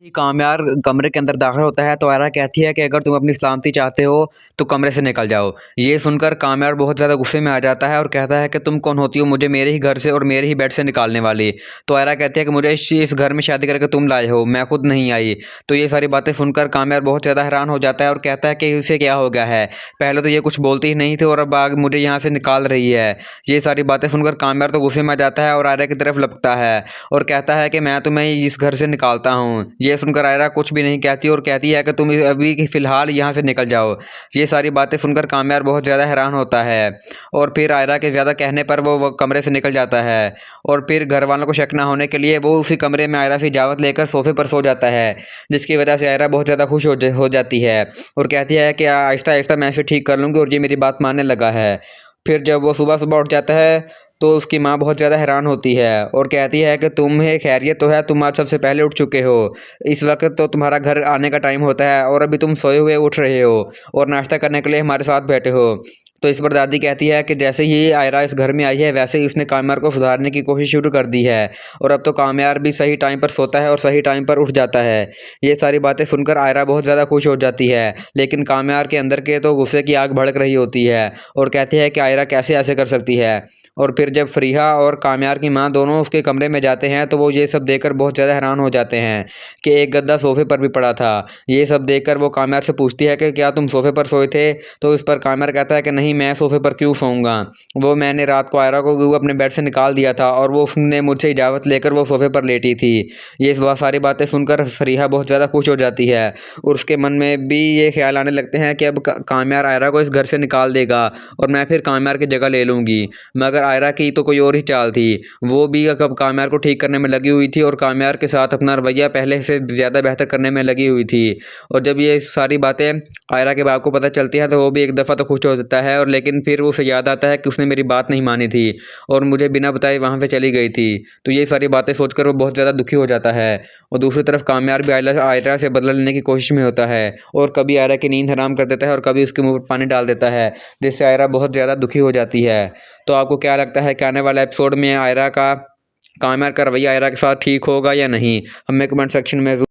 ही कामयार कमरे के अंदर दाखिल होता है तो आयरा कहती है कि अगर तुम अपनी सलामती चाहते हो तो कमरे से निकल जाओ। ये सुनकर कामयार बहुत ज़्यादा गुस्से में आ जाता है और कहता है कि तुम कौन होती हो मुझे मेरे ही घर से और मेरे ही बेड से निकालने वाली। तो आयरा कहती है कि मुझे इस घर में शादी करके तुम लाए हो, मैं खुद नहीं आई। तो ये सारी बातें सुनकर कामयार बहुत ज़्यादा हैरान हो जाता है और कहता है कि इसे क्या हो गया है, पहले तो ये कुछ बोलती ही नहीं थी और अब आग मुझे यहाँ से निकाल रही है। ये सारी बातें सुनकर कामयार तो गुस्से में आ जाता है और आयरा की तरफ लपकता है और कहता है कि मैं तुम्हें इस घर से निकालता हूँ। ये सुनकर आयरा कुछ भी नहीं कहती और कहती है कि तुम अभी फ़िलहाल यहाँ से निकल जाओ। ये सारी बातें सुनकर कामयार बहुत ज़्यादा हैरान होता है और फिर आयरा के ज़्यादा कहने पर वो कमरे से निकल जाता है और फिर घर वालों को शक ना होने के लिए वो उसी कमरे में आयरा से इजाज़त लेकर सोफे पर सो जाता है, जिसकी वजह से आयरा बहुत ज़्यादा खुश हो जाती है और कहती है कि आहिस्ता आहिस्ता मैं इसे ठीक कर लूँगी और ये मेरी बात मानने लगा है। फिर जब वो सुबह सुबह उठ जाता है तो उसकी माँ बहुत ज़्यादा हैरान होती है और कहती है कि तुम्हें खैरियत तो है, तुम आज सबसे पहले उठ चुके हो, इस वक्त तो तुम्हारा घर आने का टाइम होता है और अभी तुम सोए हुए उठ रहे हो और नाश्ता करने के लिए हमारे साथ बैठे हो। तो इस पर दादी कहती है कि जैसे ही आयरा इस घर में आई है वैसे ही उसने कामयार को सुधारने की कोशिश शुरू कर दी है और अब तो कामयार भी सही टाइम पर सोता है और सही टाइम पर उठ जाता है। ये सारी बातें सुनकर आयरा बहुत ज़्यादा खुश हो जाती है, लेकिन कामयार के अंदर के तो गुस्से की आग भड़क रही होती है और कहती है कि आयरा कैसे ऐसे कर सकती है। और फिर जब फरीहा और कामयार की माँ दोनों उसके कमरे में जाते हैं तो वो ये सब देखकर बहुत ज़्यादा हैरान हो जाते हैं कि एक गद्दा सोफे पर भी पड़ा था। ये सब देखकर वो कामयार से पूछती है कि क्या तुम सोफे पर सोए थे? तो इस पर कामयार कहता है कि नहीं, मैं सोफे पर क्यों सोऊंगा, वो मैंने रात को आयरा को अपने बेड से निकाल दिया था और वो उसने मुझसे इजाज़त लेकर वो सोफे पर लेटी थी। ये सारी बातें सुनकर फरीहा बहुत ज़्यादा खुश हो जाती है और उसके मन में भी ये ख्याल आने लगते हैं कि अब कामयार आयरा को इस घर से निकाल देगा और मैं फिर कामयार की जगह ले लूँगी। मगर आयरा की तो कोई और ही चाल थी, वो भी कब कामयार को ठीक करने में लगी हुई थी और कामयार के साथ अपना रवैया पहले से ज़्यादा बेहतर करने में लगी हुई थी। और जब ये सारी बातें आयरा के बाप को पता चलती हैं तो वो भी एक दफ़ा तो खुश हो जाता है और लेकिन फिर उसे याद आता है कि उसने मेरी बात नहीं मानी थी और मुझे बिना बताए वहाँ से चली गई थी। तो ये सारी बातें सोचकर वो बहुत ज़्यादा दुखी हो जाता है और दूसरी तरफ कामयार भी आयरा से बदला लेने की कोशिश में होता है और कभी आयरा की नींद हराम कर देता है और कभी उसके मुंह पर पानी डाल देता है, जिससे आयरा बहुत ज़्यादा दुखी हो जाती है। तो आपको क्या लगता है कि आने वाला एपिसोड में कामयार का रवैया आयरा के साथ ठीक होगा या नहीं? हमें कमेंट सेक्शन में